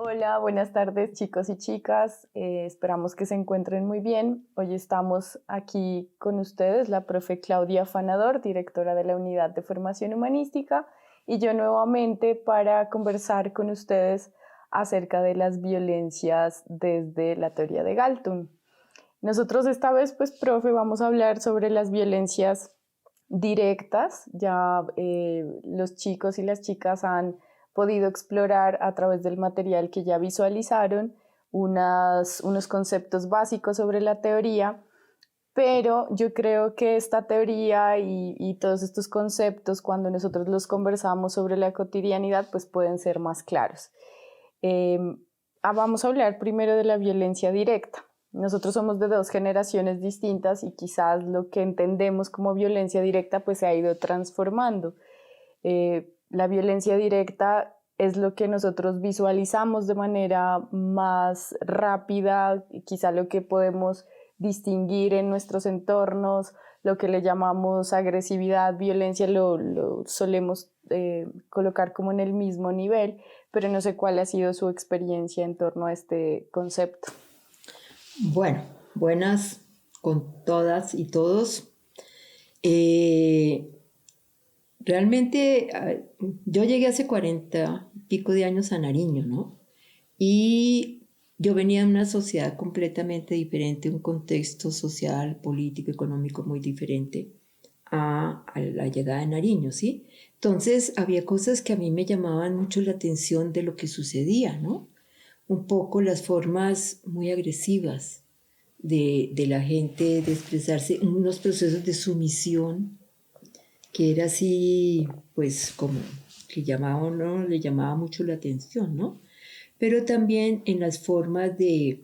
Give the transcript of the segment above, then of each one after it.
Hola, buenas tardes chicos y chicas. Esperamos que se encuentren muy bien. Hoy estamos aquí con ustedes, la profe Claudia Fanador, directora de la Unidad de Formación Humanística, y yo nuevamente para conversar con ustedes acerca de las violencias desde la teoría de Galtung. Nosotros esta vez, pues, profe, vamos a hablar sobre las violencias directas. Ya los chicos y las chicas han podido explorar a través del material que ya visualizaron unos conceptos básicos sobre la teoría, pero yo creo que esta teoría y todos estos conceptos, cuando nosotros los conversamos sobre la cotidianidad, pues pueden ser más claros. Eh, Vamos a hablar primero de la violencia directa. Nosotros somos de dos generaciones distintas y quizás lo que entendemos como violencia directa pues se ha ido transformando. La violencia directa es lo que nosotros visualizamos de manera más rápida, quizá lo que podemos distinguir en nuestros entornos, lo que le llamamos agresividad, violencia, lo solemos colocar como en el mismo nivel, pero no sé cuál ha sido su experiencia en torno a este concepto. Bueno, buenas con todas y todos. Realmente yo llegué hace 40 y pico de años a Nariño, ¿no? Y yo venía de una sociedad completamente diferente, un contexto social, político, económico muy diferente a la llegada de Nariño, ¿sí? Entonces había cosas que a mí me llamaban mucho la atención de lo que sucedía, ¿no? Un poco las formas muy agresivas de la gente de expresarse, unos procesos de sumisión que era así, pues como que llamaba, ¿no? Le llamaba mucho la atención, ¿no? Pero también en las formas de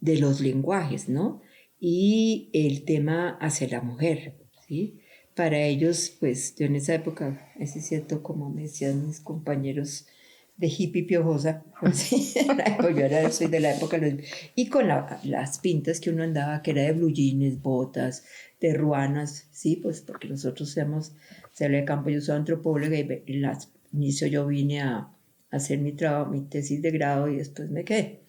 los lenguajes, ¿no? Y el tema hacia la mujer, ¿sí? Para ellos, pues yo en esa época, es cierto, como me decían mis compañeros de hippie piojosa, pues, sí, soy de la época, y con las pintas que uno andaba, que era de blue jeans, botas, de ruanas, sí, pues porque nosotros somos, sale de campo, yo soy antropóloga y en las inicio yo vine a hacer mi trabajo, mi tesis de grado y después me quedé.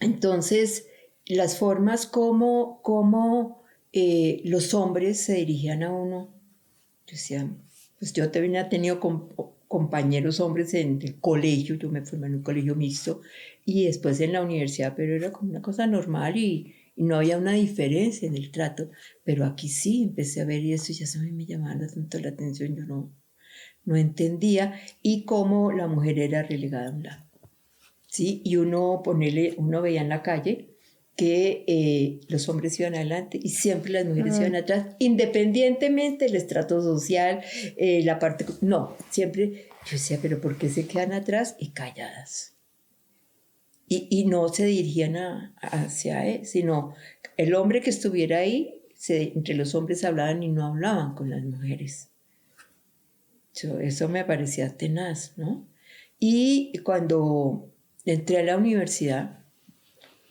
Entonces, las formas como los hombres se dirigían a uno, yo decía, pues yo tenía tenido compañeros hombres en el colegio, yo me formé en un colegio mixto y después en la universidad, pero era como una cosa normal y no había una diferencia en el trato, pero aquí sí empecé a ver y eso ya se me llamaba tanto la atención, yo no entendía y cómo la mujer era relegada a un lado, ¿sí? Y uno veía en la calle que los hombres iban adelante y siempre las mujeres iban atrás, independientemente del estrato social, la parte... No, siempre yo decía, pero ¿por qué se quedan atrás y calladas? Y no se dirigían hacia él, sino el hombre que estuviera ahí, entre los hombres hablaban y no hablaban con las mujeres. Eso me parecía tenaz, ¿no? Y cuando entré a la universidad,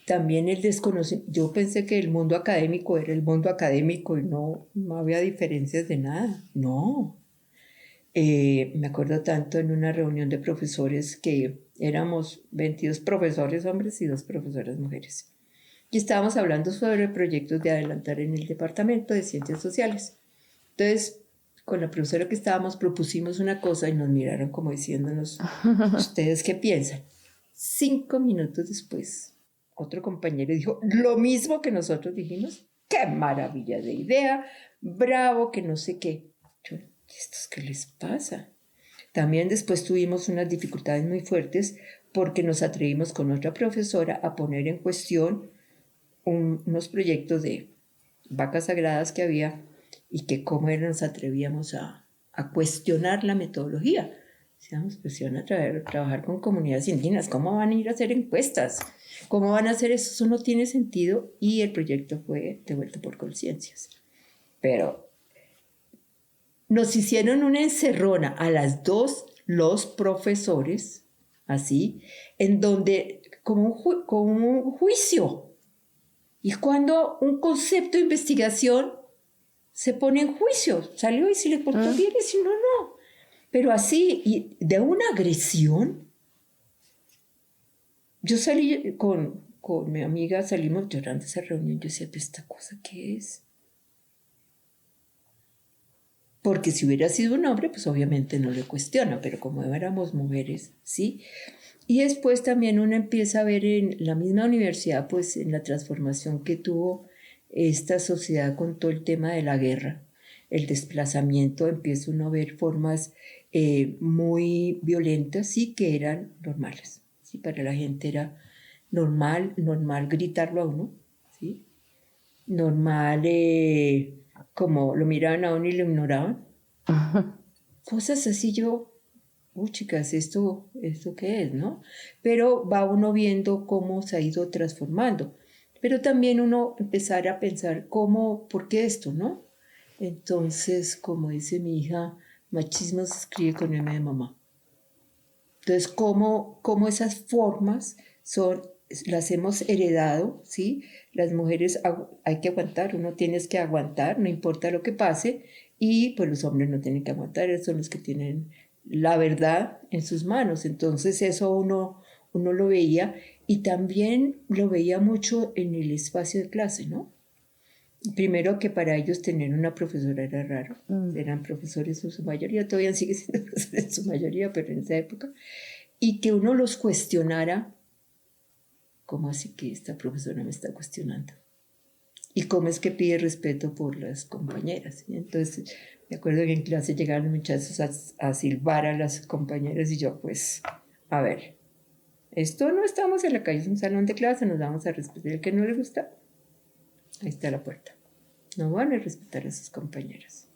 también el desconocimiento, yo pensé que el mundo académico era el mundo académico y no había diferencias de nada, no. Me acuerdo tanto en una reunión de profesores que éramos 22 profesores hombres y 2 profesoras mujeres. Y estábamos hablando sobre proyectos de adelantar en el departamento de ciencias sociales. Entonces, con la profesora que estábamos propusimos una cosa y nos miraron como diciéndonos, ¿ustedes qué piensan? 5 minutos después, otro compañero dijo lo mismo que nosotros dijimos. ¡Qué maravilla de idea! ¡Bravo! Que no sé qué. Yo, ¿estos qué les pasa? También después tuvimos unas dificultades muy fuertes porque nos atrevimos con otra profesora a poner en cuestión unos proyectos de vacas sagradas que había y que cómo nos atrevíamos a cuestionar la metodología. Decíamos, pues si van a trabajar con comunidades indígenas, ¿cómo van a ir a hacer encuestas? ¿Cómo van a hacer eso? Eso no tiene sentido y el proyecto fue devuelto por Conciencias. Pero nos hicieron una encerrona a las dos, los profesores, así, en donde, como un juicio. Y cuando un concepto de investigación se pone en juicio, salió y si le portó bien y si no, no. Pero así, y de una agresión, yo salí con mi amiga, salimos llorando de esa reunión. Yo decía, ¿pero esta cosa qué es? Porque si hubiera sido un hombre, pues obviamente no le cuestiona, pero como éramos mujeres, ¿sí? Y después también uno empieza a ver en la misma universidad, pues en la transformación que tuvo esta sociedad con todo el tema de la guerra, el desplazamiento, empieza uno a ver formas muy violentas, sí, que eran normales, ¿sí? Para la gente era normal gritarlo a uno, ¿sí? Normal, como lo miraban a uno y lo ignoraban. Cosas así chicas, ¿esto qué es, no? Pero va uno viendo cómo se ha ido transformando. Pero también uno empezar a pensar ¿por qué esto, no? Entonces, como dice mi hija, machismo se escribe con M de mamá. Entonces, ¿cómo esas formas las hemos heredado, ¿sí? Las mujeres hay que aguantar, uno tiene que aguantar, no importa lo que pase, y pues los hombres no tienen que aguantar, ellos son los que tienen la verdad en sus manos. Entonces eso uno lo veía, y también lo veía mucho en el espacio de clase, ¿no? Primero, que para ellos tener una profesora era raro. Eran profesores en su mayoría, todavía siguen siendo profesores en su mayoría, pero en esa época. Y que uno los cuestionara. ¿Cómo así que esta profesora me está cuestionando? ¿Y cómo es que pide respeto por las compañeras? Y entonces, me acuerdo que en clase llegaban los muchachos a silbar a las compañeras, y yo, pues, a ver, esto no estamos en la calle, es un salón de clase, nos vamos a respetar. El que no le gusta, ahí está la puerta. No van a respetar a sus compañeras.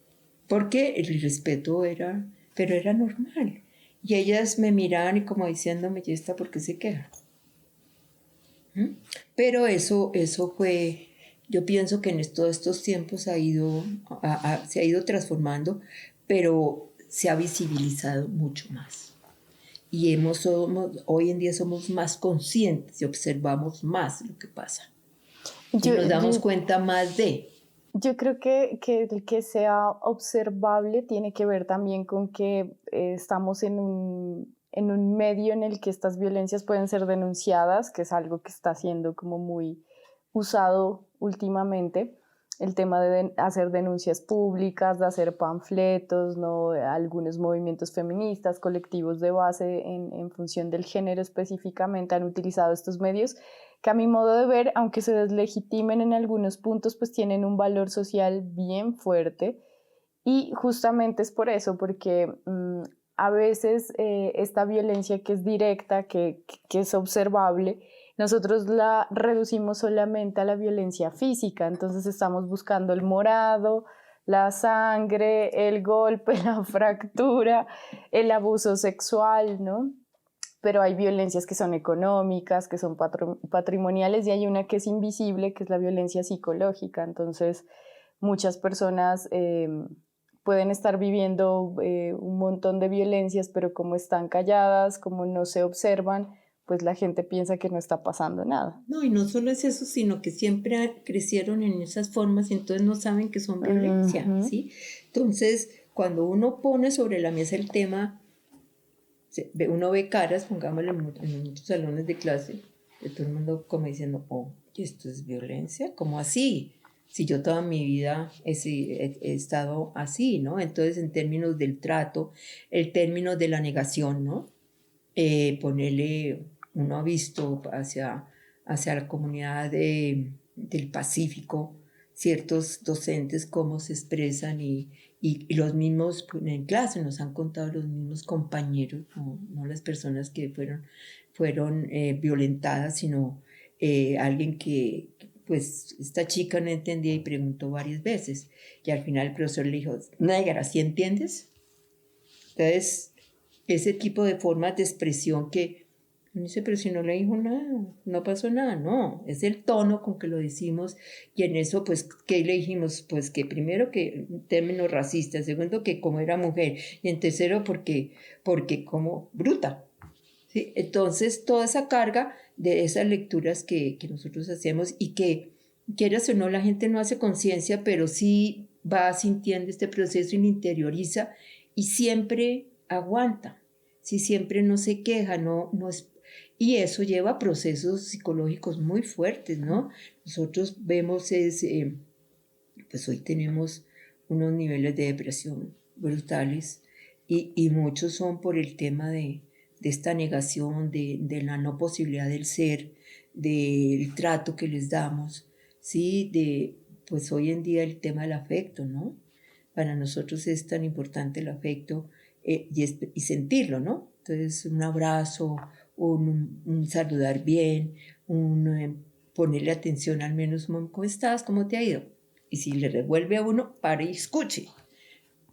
Porque el respeto pero era normal. Y ellas me miraban y como diciéndome, ¿y esta por qué se queja? Pero eso fue, yo pienso que en todos estos tiempos se ha ido transformando, pero se ha visibilizado mucho más. Y hoy en día somos más conscientes y observamos más lo que pasa. Y nos damos cuenta más de... Yo creo que el que sea observable tiene que ver también con que estamos en un medio en el que estas violencias pueden ser denunciadas, que es algo que está siendo como muy usado últimamente. El tema de hacer denuncias públicas, de hacer panfletos, ¿no? Algunos movimientos feministas, colectivos de base en función del género específicamente han utilizado estos medios que a mi modo de ver, aunque se deslegitimen en algunos puntos, pues tienen un valor social bien fuerte. Y justamente es por eso, porque a veces esta violencia que es directa, que es observable, nosotros la reducimos solamente a la violencia física. Entonces estamos buscando el morado, la sangre, el golpe, la fractura, el abuso sexual, ¿no? Pero hay violencias que son económicas, que son patrimoniales, y hay una que es invisible, que es la violencia psicológica. Entonces, muchas personas pueden estar viviendo un montón de violencias, pero como están calladas, como no se observan, pues la gente piensa que no está pasando nada. No, y no solo es eso, sino que siempre crecieron en esas formas y entonces no saben que son violencia, ¿sí? Entonces, cuando uno pone sobre la mesa el tema, uno ve caras, pongámoslo en muchos salones de clase, de todo el mundo como diciendo, ¿esto es violencia? ¿Cómo así? Si yo toda mi vida he estado así, ¿no? Entonces, en términos del trato, el término de la negación, ¿no? Uno ha visto hacia la comunidad del Pacífico, ciertos docentes cómo se expresan, y los mismos en clase nos han contado los mismos compañeros, no las personas que fueron violentadas, sino alguien que, pues, esta chica no entendía y preguntó varias veces, y al final el profesor le dijo, negra, ¿sí entiendes? Entonces, ese tipo de formas de expresión que dice, pero si no le dijo nada, no pasó nada, no, es el tono con que lo decimos. Y en eso, pues, ¿qué le dijimos? Pues que primero, que términos racistas, segundo, que como era mujer, y en tercero, porque como bruta, ¿sí? Entonces, toda esa carga de esas lecturas que nosotros hacemos, y que, quieras o no, la gente no hace conciencia, pero sí va sintiendo este proceso y lo interioriza, y siempre aguanta, si siempre no se queja, no es Y eso lleva a procesos psicológicos muy fuertes, ¿no? Nosotros vemos pues hoy tenemos unos niveles de depresión brutales y muchos son por el tema de esta negación, de la no posibilidad del ser, del trato que les damos, ¿sí? Pues hoy en día el tema del afecto, ¿no? Para nosotros es tan importante el afecto y sentirlo, ¿no? Entonces un abrazo, un saludar bien, ponerle atención al menos, ¿cómo estás? ¿Cómo te ha ido? Y si le revuelve a uno, pare y escuche.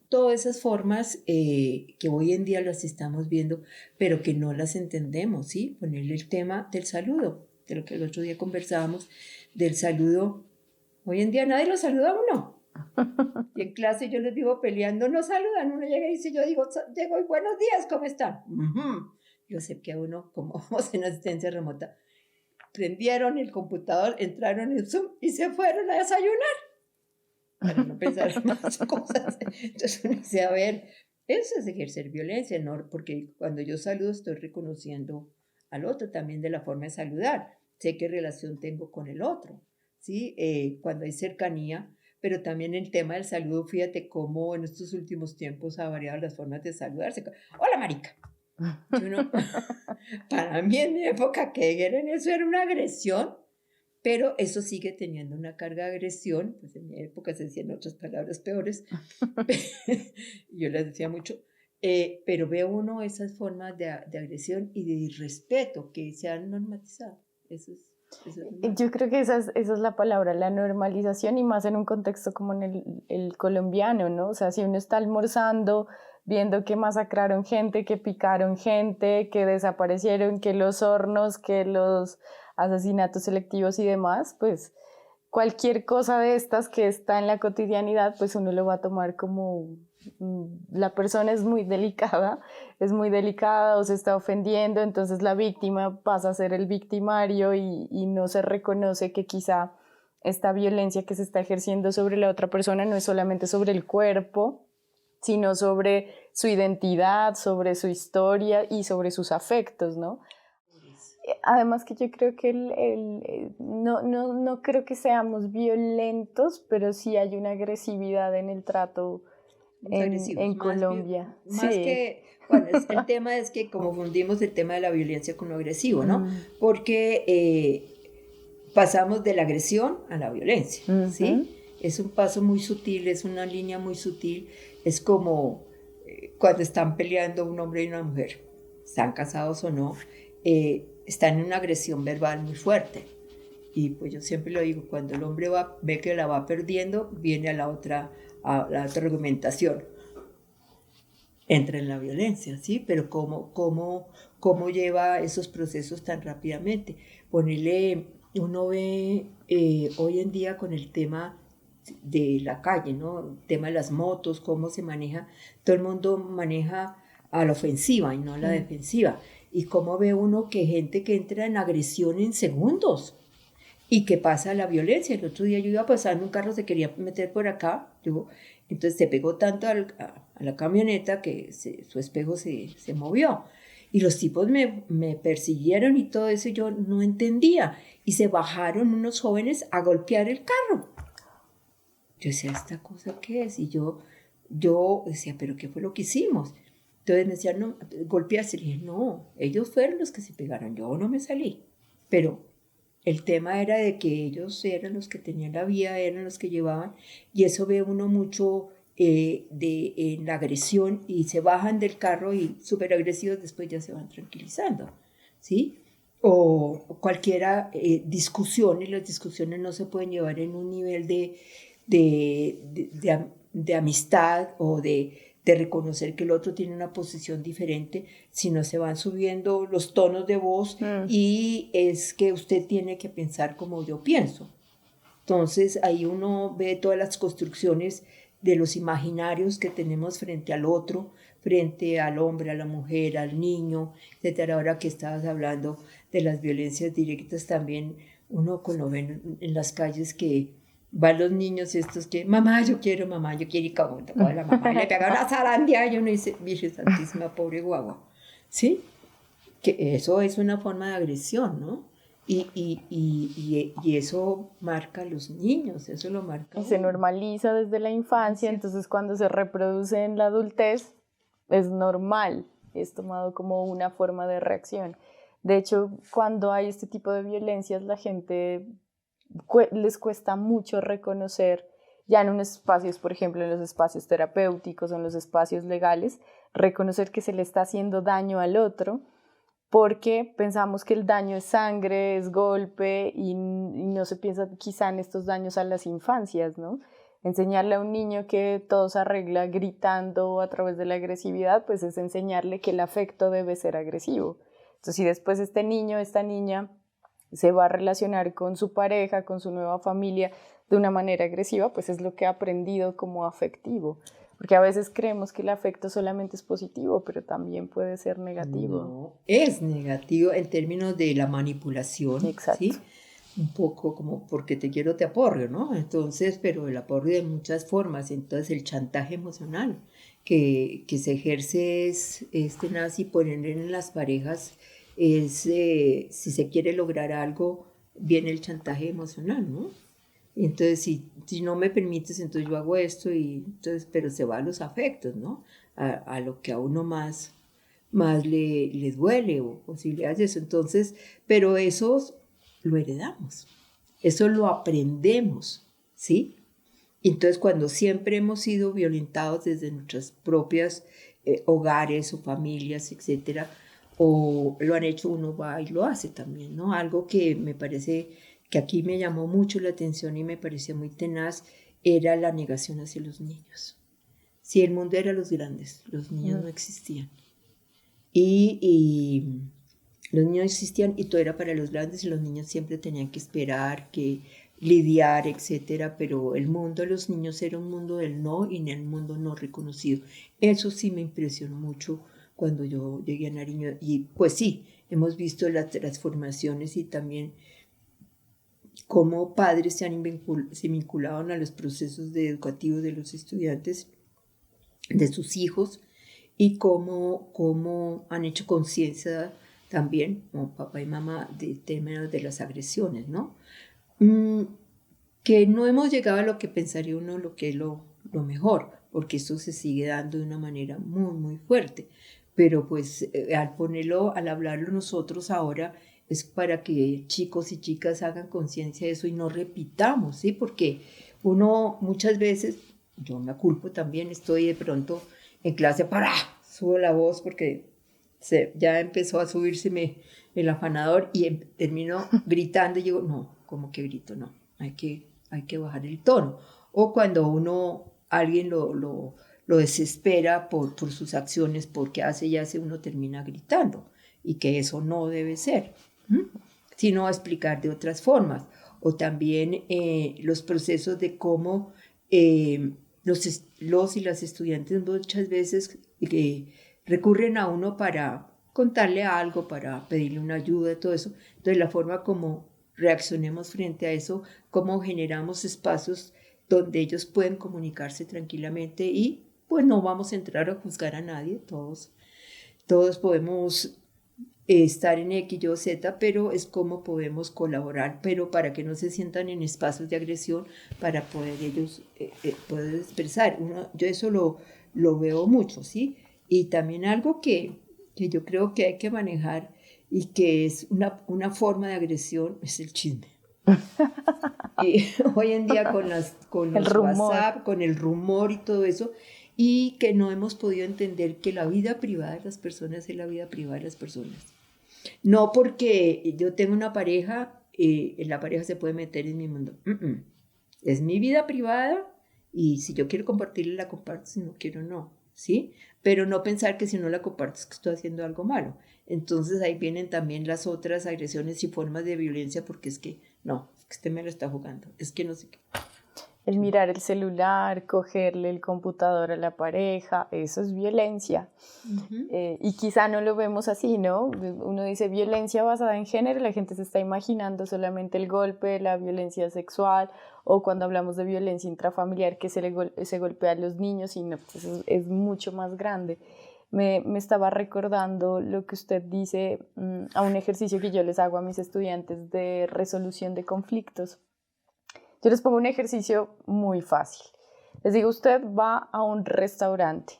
Todas esas formas que hoy en día las estamos viendo, pero que no las entendemos, ¿sí? Ponerle el tema del saludo, de lo que el otro día conversábamos, del saludo. Hoy en día nadie lo saluda a uno. Y en clase yo les digo peleando, no saludan. Uno llega y dice, yo digo, llego y buenos días, ¿cómo están? Yo sé que a uno, como vamos en asistencia remota, prendieron el computador, entraron en Zoom y se fueron a desayunar. Para no pensar en más cosas. Entonces uno dice, a ver, eso es ejercer violencia, ¿no? Porque cuando yo saludo estoy reconociendo al otro también de la forma de saludar. Sé qué relación tengo con el otro, ¿sí? Cuando hay cercanía, pero también el tema del saludo, fíjate cómo en estos últimos tiempos ha variado las formas de saludarse. Hola, marica. Para mí en mi época que era en eso era una agresión. Pero eso sigue teniendo una carga de agresión, pues en mi época se decían otras palabras peores, yo las decía mucho, pero ve uno esas formas de agresión y de irrespeto que se han normalizado. Eso es Yo creo que esa es la palabra, la normalización, y más en un contexto como en el colombiano, ¿no? O sea, si uno está almorzando, viendo que masacraron gente, que picaron gente, que desaparecieron, que los hornos, que los asesinatos selectivos y demás, pues cualquier cosa de estas que está en la cotidianidad, pues uno lo va a tomar como la persona es muy delicada o se está ofendiendo, entonces la víctima pasa a ser el victimario y no se reconoce que quizá esta violencia que se está ejerciendo sobre la otra persona no es solamente sobre el cuerpo, sino sobre su identidad, sobre su historia y sobre sus afectos, ¿no? Además que yo creo que no creo que seamos violentos, pero sí hay una agresividad en el trato en Colombia. Más Sí. que, bueno, el tema es que confundimos el tema de la violencia con lo agresivo, ¿no? Porque pasamos de la agresión a la violencia, ¿sí? Es un paso muy sutil, es una línea muy sutil, es como cuando están peleando un hombre y una mujer, están casados o no, están en una agresión verbal muy fuerte. Y pues yo siempre lo digo, cuando el hombre ve que la va perdiendo, viene a la otra argumentación. Entra en la violencia, ¿sí? Pero ¿cómo lleva esos procesos tan rápidamente? Uno ve hoy en día con el tema de la calle, ¿no? El tema de las motos, cómo se maneja. Todo el mundo maneja a la ofensiva y no a la defensiva. Y cómo ve uno que gente que entra en agresión en segundos y que pasa la violencia. El otro día yo iba pasando un carro, se quería meter por acá, entonces se pegó tanto a la camioneta que su espejo se movió. Y los tipos me persiguieron y todo eso, yo no entendía. Y se bajaron unos jóvenes a golpear el carro. Yo decía, ¿esta cosa qué es? Y yo decía, ¿pero qué fue lo que hicimos? Entonces me decían, no, golpearse. Y dije, no, ellos fueron los que se pegaron, yo no me salí. Pero el tema era de que ellos eran los que tenían la vía, eran los que llevaban, y eso ve uno mucho en la agresión, y se bajan del carro y súper agresivos, después ya se van tranquilizando, ¿sí? O cualquiera discusión, y las discusiones no se pueden llevar en un nivel de amistad o de reconocer que el otro tiene una posición diferente, sino se van subiendo los tonos de voz y es que usted tiene que pensar como yo pienso. Entonces ahí uno ve todas las construcciones de los imaginarios que tenemos frente al otro, frente al hombre, a la mujer, al niño, etc. Ahora que estabas hablando de las violencias directas, también uno lo ve en las calles que van los niños estos que, mamá, yo quiero, y como toca la mamá, y le pega una zarandeada y uno dice, Virgen Santísima, pobre guagua, ¿sí? que eso es una forma de agresión, ¿no? Y eso marca a los niños, eso lo marca Y se uno. normaliza desde la infancia, entonces cuando se reproduce en la adultez es normal, es tomado como una forma de reacción. De hecho, cuando hay este tipo de violencias, la gente les cuesta mucho reconocer, ya en unos espacios, por ejemplo, en los espacios terapéuticos o en los espacios legales, reconocer que se le está haciendo daño al otro, porque pensamos que el daño es sangre, es golpe y no se piensa quizá en estos daños a las infancias, ¿no? Enseñarle a un niño que todo se arregla gritando a través de la agresividad, pues es enseñarle que el afecto debe ser agresivo. Entonces, si después este niño, esta niña se va a relacionar con su pareja, con su nueva familia de una manera agresiva, pues es lo que ha aprendido como afectivo. Porque a veces creemos que el afecto solamente es positivo, pero también puede ser negativo. No, es negativo en términos de la manipulación, Exacto. ¿sí? Un poco como porque te quiero te aporreo, ¿no? Entonces, pero el aporreo de muchas formas, entonces el chantaje emocional que se ejerce es tenaz y poner en las parejas es, si se quiere lograr algo, viene el chantaje emocional, ¿no? Entonces, si no me permites, entonces yo hago esto, y entonces, pero se va a los afectos, ¿no? A lo que a uno más le duele o posibilidades de eso. Entonces, pero eso lo heredamos, eso lo aprendemos, ¿sí? Entonces, cuando siempre hemos sido violentados desde nuestras propias hogares o familias, etcétera, o lo han hecho, uno va y lo hace también, ¿no? Algo que me parece que aquí me llamó mucho la atención y me parecía muy tenaz era la negación hacia los niños. Si el mundo era los grandes, los niños no existían. Y los niños existían y todo era para los grandes y los niños siempre tenían que esperar, que lidiar, etcétera, pero el mundo de los niños era un mundo del no y en el mundo no reconocido. Eso sí me impresionó mucho cuando yo llegué a Nariño y pues sí, hemos visto las transformaciones y también cómo padres se vinculaban a los procesos educativos de los estudiantes, de sus hijos, y cómo han hecho conciencia también, como papá y mamá, de temas de las agresiones, ¿no? Que no hemos llegado a lo que pensaría uno, lo que es lo mejor, porque esto se sigue dando de una manera muy, muy fuerte. Pero pues al hablarlo nosotros ahora, es para que chicos y chicas hagan conciencia de eso y no repitamos, ¿sí? Porque uno muchas veces, yo me culpo también, estoy de pronto en clase, subo la voz porque ya empezó a subírseme el afanador y termino gritando y digo, no, ¿cómo que grito? No, hay que bajar el tono. O cuando alguien lo desespera por sus acciones, porque hace y hace, uno termina gritando, y que eso no debe ser, sino explicar de otras formas. O también los procesos de cómo los y las estudiantes muchas veces recurren a uno para contarle algo, para pedirle una ayuda, todo eso. Entonces la forma como reaccionemos frente a eso, cómo generamos espacios donde ellos pueden comunicarse tranquilamente y pues no vamos a entrar a juzgar a nadie, todos podemos estar en X, Y, Z, pero es cómo podemos colaborar, pero para que no se sientan en espacios de agresión, para poder ellos poder expresar. Yo eso lo veo mucho, ¿sí? Y también algo que yo creo que hay que manejar y que es una forma de agresión es el chisme. Y hoy en día con los WhatsApp, con el rumor y todo eso, y que no hemos podido entender que la vida privada de las personas es la vida privada de las personas. No porque yo tengo una pareja, la pareja se puede meter en mi mundo. Es mi vida privada y si yo quiero compartirla, la comparto, si no quiero, no. ¿Sí? Pero no pensar que si no la comparto es que estoy haciendo algo malo. Entonces ahí vienen también las otras agresiones y formas de violencia, porque es que no, es que usted me lo está jugando, es que no sé qué. El mirar el celular, cogerle el computador a la pareja, eso es violencia. Y quizá no lo vemos así, ¿no? Uno dice violencia basada en género, la gente se está imaginando solamente el golpe, la violencia sexual, o cuando hablamos de violencia intrafamiliar que se golpea a los niños, y no, pues es mucho más grande. me estaba recordando lo que usted dice a un ejercicio que yo les hago a mis estudiantes de resolución de conflictos. Yo les pongo un ejercicio muy fácil. Les digo, usted va a un restaurante.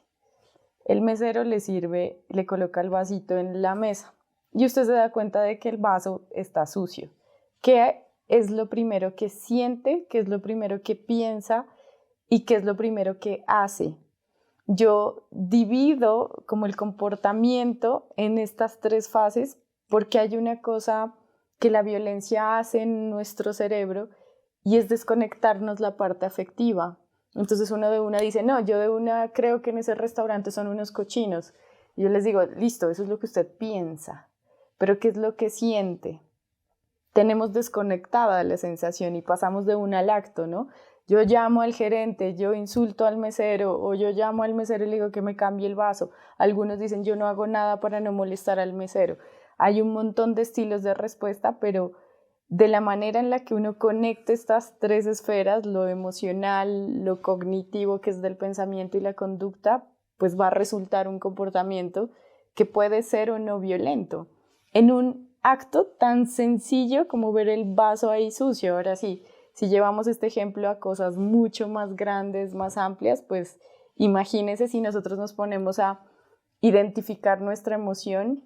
El mesero le sirve, le coloca el vasito en la mesa y usted se da cuenta de que el vaso está sucio. ¿Qué es lo primero que siente? ¿Qué es lo primero que piensa? ¿Y qué es lo primero que hace? Yo divido como el comportamiento en estas tres fases porque hay una cosa que la violencia hace en nuestro cerebro y es desconectarnos la parte afectiva. Entonces uno de una dice, no, yo de una creo que en ese restaurante son unos cochinos. Y yo les digo, listo, eso es lo que usted piensa, pero ¿qué es lo que siente? Tenemos desconectada la sensación y pasamos de una al acto, ¿no? Yo llamo al gerente, yo insulto al mesero o yo llamo al mesero y le digo que me cambie el vaso. Algunos dicen yo no hago nada para no molestar al mesero. Hay un montón de estilos de respuesta, pero de la manera en la que uno conecta estas tres esferas, lo emocional, lo cognitivo, que es del pensamiento y la conducta, pues va a resultar un comportamiento que puede ser o no violento. En un acto tan sencillo como ver el vaso ahí sucio. Ahora sí, si llevamos este ejemplo a cosas mucho más grandes, más amplias, pues imagínese si nosotros nos ponemos a identificar nuestra emoción,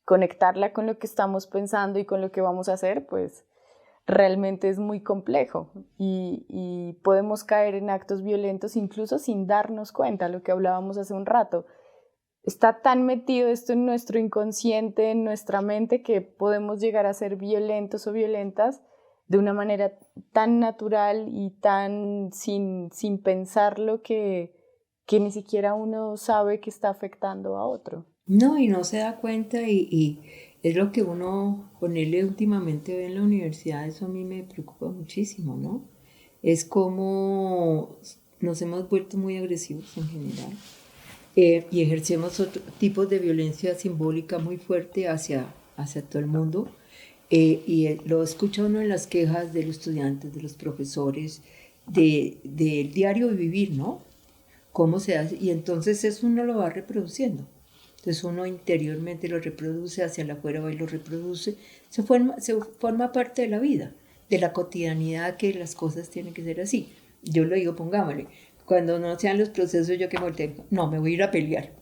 conectarla con lo que estamos pensando y con lo que vamos a hacer, pues realmente es muy complejo y podemos caer en actos violentos incluso sin darnos cuenta, lo que hablábamos hace un rato. Está tan metido esto en nuestro inconsciente, en nuestra mente, que podemos llegar a ser violentos o violentas de una manera tan natural y tan sin pensarlo que ni siquiera uno sabe que está afectando a otro. No, y no se da cuenta y es lo que uno ponerle últimamente ve en la universidad, eso a mí me preocupa muchísimo, ¿no? Es como nos hemos vuelto muy agresivos en general y ejercemos otro tipos de violencia simbólica muy fuerte hacia todo el mundo. Lo escucha uno en las quejas de los estudiantes, de los profesores, del diario vivir, ¿no? Cómo se hace, y entonces eso uno lo va reproduciendo. Entonces uno interiormente lo reproduce, hacia afuera va y lo reproduce, se forma parte de la vida, de la cotidianidad, que las cosas tienen que ser así. Yo lo digo, pongámosle, cuando no sean los procesos yo que volteo, no, me voy a ir a pelear.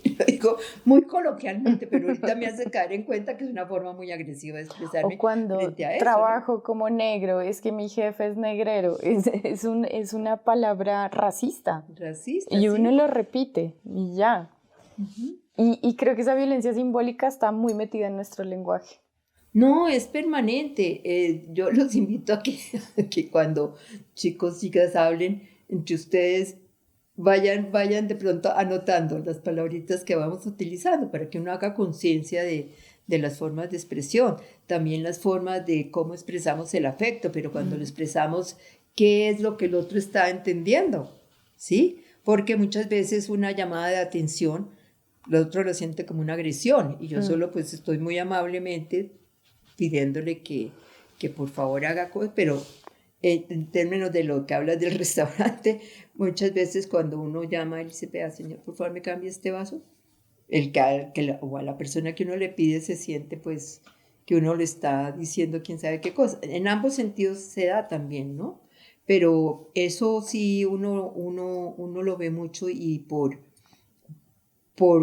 Lo digo muy coloquialmente, pero ahorita me hace caer en cuenta que es una forma muy agresiva de expresarme O cuando frente a eso, trabajo ¿no? como negro, es que mi jefe es negrero, es una palabra racista Racista, y uno ¿sí? lo repite y ya. Uh-huh. Y creo que esa violencia simbólica está muy metida en nuestro lenguaje. No, es permanente. Yo los invito a que, que cuando chicos, chicas hablen entre ustedes, vayan de pronto anotando las palabritas que vamos utilizando para que uno haga conciencia de las formas de expresión, también las formas de cómo expresamos el afecto, pero cuando lo expresamos, ¿qué es lo que el otro está entendiendo? ¿Sí? Porque muchas veces una llamada de atención, el otro lo siente como una agresión y yo solo pues estoy muy amablemente pidiéndole que por favor haga cosas, pero en términos de lo que hablas del restaurante, muchas veces cuando uno llama y dice, vea señor, por favor me cambie este vaso, o a la persona que uno le pide se siente pues que uno le está diciendo quién sabe qué cosa. En ambos sentidos se da también, ¿no? Pero eso sí uno lo ve mucho y por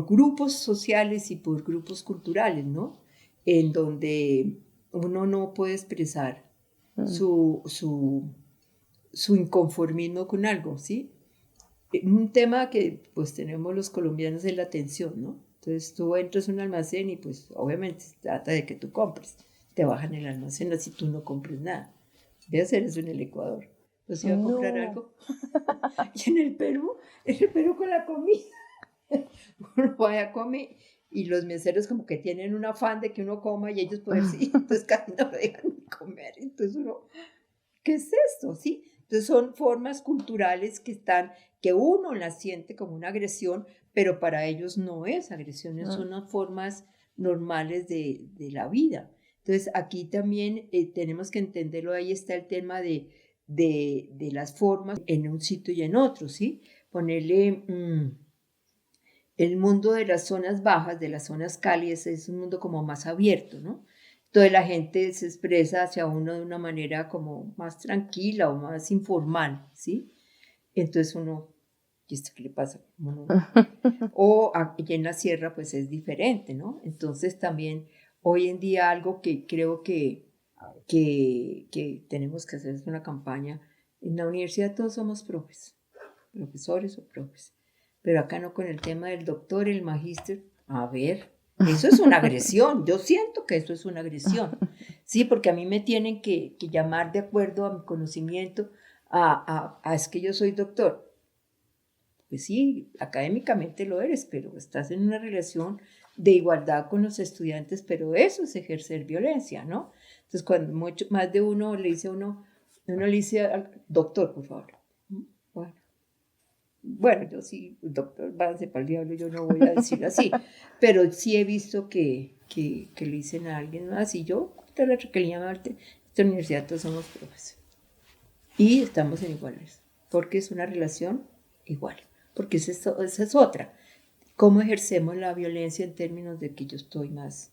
grupos sociales y por grupos culturales, ¿no? En donde uno no puede expresar su inconformismo con algo, ¿sí? Un tema que pues tenemos los colombianos es la atención, ¿no? Entonces tú entras a un almacén y pues obviamente se trata de que tú compres. Te bajan el almacén así tú no compres nada. Voy a hacer eso en el Ecuador. Pues iba a comprar No. algo y en el Perú con la comida. Uno vaya a comer y los meseros como que tienen un afán de que uno coma y ellos poder sí, entonces casi no lo dejan ni comer. Entonces uno, ¿qué es esto? ¿Sí? Entonces son formas culturales que uno las siente como una agresión, pero para ellos no es agresión, son unas formas normales de la vida. Entonces aquí también tenemos que entenderlo, ahí está el tema de las formas en un sitio y en otro, ¿sí? Ponerle el mundo de las zonas bajas, de las zonas cálidas, es un mundo como más abierto, ¿no? Entonces la gente se expresa hacia uno de una manera como más tranquila o más informal, ¿sí? Entonces uno, ¿y esto qué le pasa? O aquí en la sierra pues es diferente, ¿no? Entonces también hoy en día algo que creo que tenemos que hacer es una campaña. En la universidad todos somos profesores o profes, pero acá no con el tema del doctor, el magíster. A ver, eso es una agresión, yo siento que eso es una agresión, sí, porque a mí me tienen que llamar de acuerdo a mi conocimiento, es que yo soy doctor. Pues sí, académicamente lo eres, pero estás en una relación de igualdad con los estudiantes, pero eso es ejercer violencia, ¿no? Entonces, cuando mucho, más de uno le dice a uno le dice al doctor, por favor. Bueno, yo sí, doctor, váyanse para el diablo, yo no voy a decir así, pero sí he visto que le dicen a alguien más, y yo, te la que llamarte, esta universidad todos somos profes, y estamos en iguales, porque es una relación igual, porque esa es otra. ¿Cómo ejercemos la violencia en términos de que yo estoy más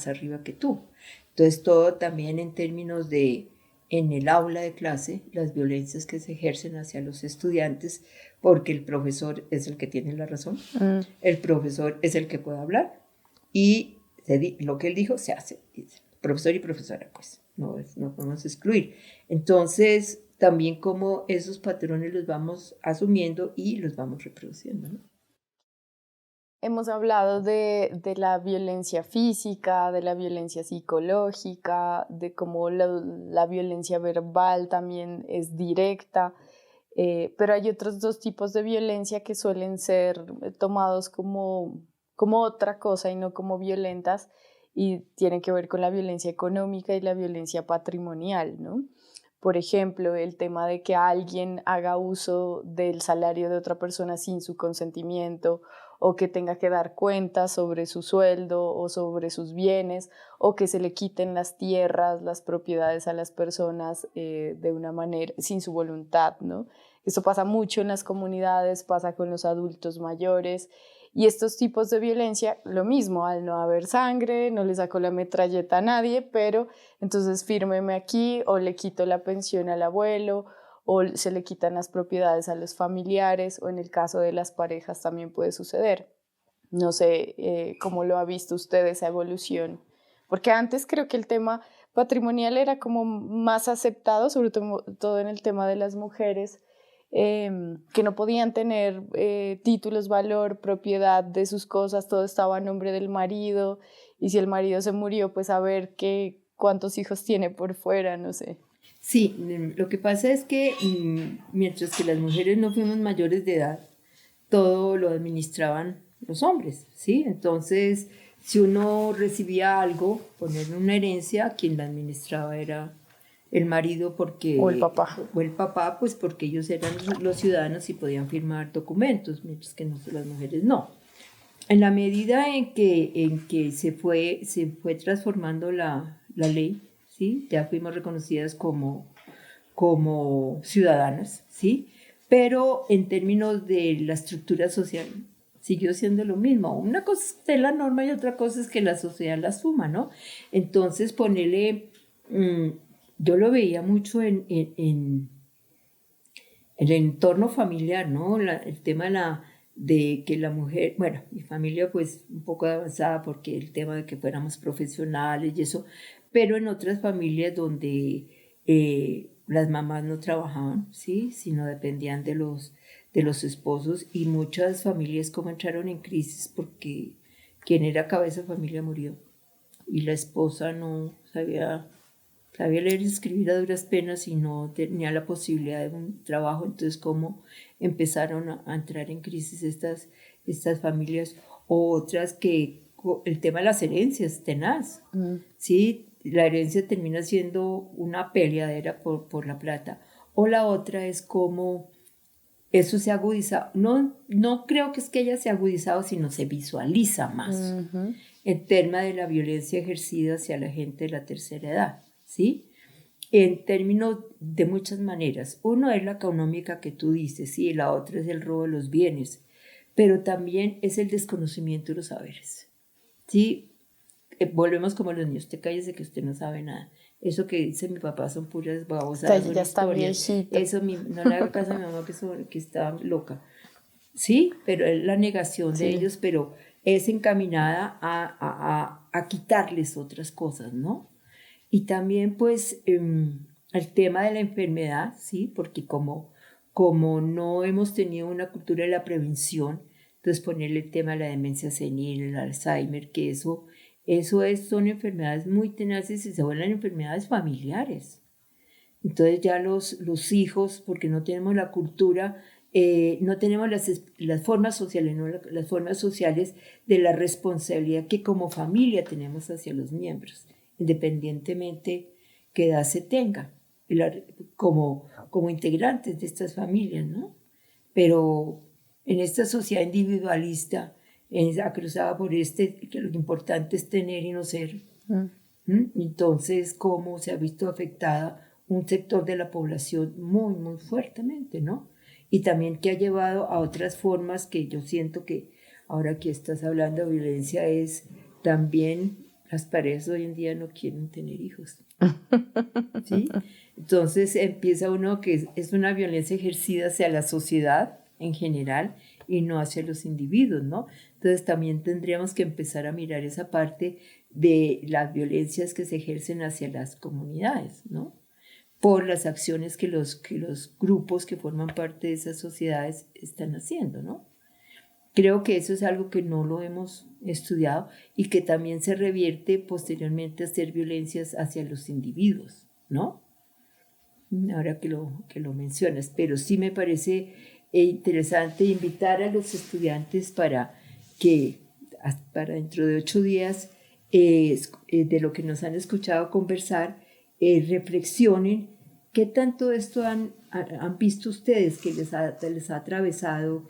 arriba que tú? Entonces, todo también en términos de, en el aula de clase, las violencias que se ejercen hacia los estudiantes, porque el profesor es el que tiene la razón, el profesor es el que puede hablar, y lo que él dijo se hace. Profesor y profesora, pues, no podemos excluir. Entonces, también como esos patrones los vamos asumiendo y los vamos reproduciendo, ¿no? Hemos hablado de la violencia física, de la violencia psicológica, de cómo la violencia verbal también es directa, pero hay otros dos tipos de violencia que suelen ser tomados como otra cosa y no como violentas, y tienen que ver con la violencia económica y la violencia patrimonial, ¿no? Por ejemplo, el tema de que alguien haga uso del salario de otra persona sin su consentimiento, o que tenga que dar cuentas sobre su sueldo o sobre sus bienes, o que se le quiten las tierras, las propiedades a las personas de una manera sin su voluntad, ¿no? Esto pasa mucho en las comunidades, pasa con los adultos mayores, y estos tipos de violencia, lo mismo, al no haber sangre, no le saco la metralleta a nadie, pero entonces fírmeme aquí, o le quito la pensión al abuelo, o se le quitan las propiedades a los familiares, o en el caso de las parejas también puede suceder. No sé cómo lo ha visto usted esa evolución, porque antes creo que el tema patrimonial era como más aceptado, sobre todo en el tema de las mujeres, que no podían tener títulos, valor, propiedad de sus cosas, todo estaba a nombre del marido, y si el marido se murió, pues a ver cuántos hijos tiene por fuera, no sé. Sí, lo que pasa es que mientras que las mujeres no fuimos mayores de edad, todo lo administraban los hombres, ¿sí? Entonces, si uno recibía algo, ponerle una herencia, quien la administraba era el marido O el papá. o el papá, pues porque ellos eran los ciudadanos y podían firmar documentos, mientras que las mujeres no. En la medida en que se fue transformando la ley, ¿sí? Ya fuimos reconocidas como ciudadanas, ¿sí? Pero en términos de la estructura social siguió siendo lo mismo. Una cosa es la norma y otra cosa es que la sociedad la suma, ¿no? Entonces ponerle, yo lo veía mucho en el entorno familiar, ¿no? El tema de que la mujer, bueno, mi familia pues un poco avanzada porque el tema de que fuéramos profesionales y eso, pero en otras familias donde las mamás no trabajaban, ¿sí? Sino dependían de los esposos, y muchas familias como entraron en crisis porque quien era cabeza de familia murió y la esposa no sabía leer y escribir a duras penas y no tenía la posibilidad de un trabajo. Entonces, ¿cómo empezaron a entrar en crisis estas familias? O otras que el tema de las herencias, tenaz, ¿sí? La herencia termina siendo una peleadera por la plata. O la otra es como eso se agudiza. No creo que es que ella se ha agudizado, sino se visualiza más el tema de la violencia ejercida hacia la gente de la tercera edad, ¿sí? En términos de muchas maneras. Uno es la económica que tú dices, sí, la otra es el robo de los bienes. pero también es el desconocimiento de los saberes. ¿Sí? Volvemos como los niños, te calles de que usted no sabe nada. Eso que dice mi papá son puras babosadas, son Ya está historias. viejito. Eso no le haga caso a mi mamá que está loca. Sí, pero es la negación de ellos, pero es encaminada a quitarles otras cosas, ¿no? Y también pues el tema de la enfermedad, ¿sí? Porque como no hemos tenido una cultura de la prevención, entonces ponerle el tema de la demencia senil, el Alzheimer, que son enfermedades muy tenaces y se vuelven enfermedades familiares. Entonces ya los hijos, porque no tenemos la cultura, no tenemos las formas sociales, no las formas sociales de la responsabilidad que como familia tenemos hacia los miembros, independientemente qué edad se tenga, como integrantes de estas familias, ¿no? Pero en esta sociedad individualista, cruzada por que lo importante es tener y no ser, entonces cómo se ha visto afectada un sector de la población muy, muy fuertemente, ¿no? Y también que ha llevado a otras formas que yo siento que ahora que estás hablando de violencia es también las parejas hoy en día no quieren tener hijos, ¿sí? Entonces empieza uno que es una violencia ejercida hacia la sociedad en general y no hacia los individuos, ¿no? Entonces también tendríamos que empezar a mirar esa parte de las violencias que se ejercen hacia las comunidades, ¿no? Por las acciones que los grupos que forman parte de esas sociedades están haciendo, ¿no? Creo que eso es algo que no lo hemos estudiado y que también se revierte posteriormente a hacer violencias hacia los individuos, ¿no? Ahora que lo mencionas, pero sí me parece interesante invitar a los estudiantes para dentro de 8 días de lo que nos han escuchado conversar, reflexionen qué tanto esto han visto ustedes que les ha atravesado,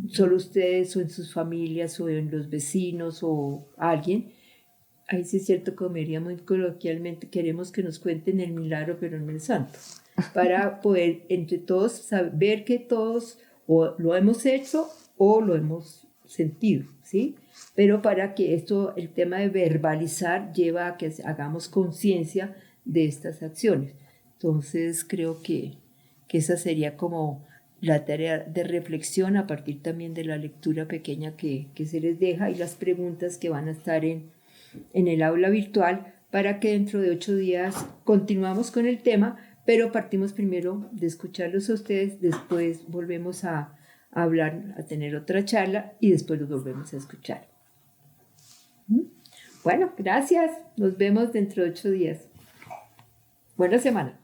solo ustedes o en sus familias o en los vecinos o alguien. Ahí sí es cierto, como diríamos coloquialmente, queremos que nos cuenten el milagro, pero no el santo, para poder entre todos saber que todos o lo hemos hecho o lo hemos sentido, ¿sí? Pero para que el tema de verbalizar lleva a que hagamos conciencia de estas acciones. Entonces creo que esa sería como la tarea de reflexión a partir también de la lectura pequeña que se les deja y las preguntas que van a estar en el aula virtual para que dentro de 8 días continuamos con el tema, pero partimos primero de escucharlos a ustedes, después volvemos a hablar, a tener otra charla y después los volvemos a escuchar. Bueno, gracias. Nos vemos dentro de 8 días. Buena semana.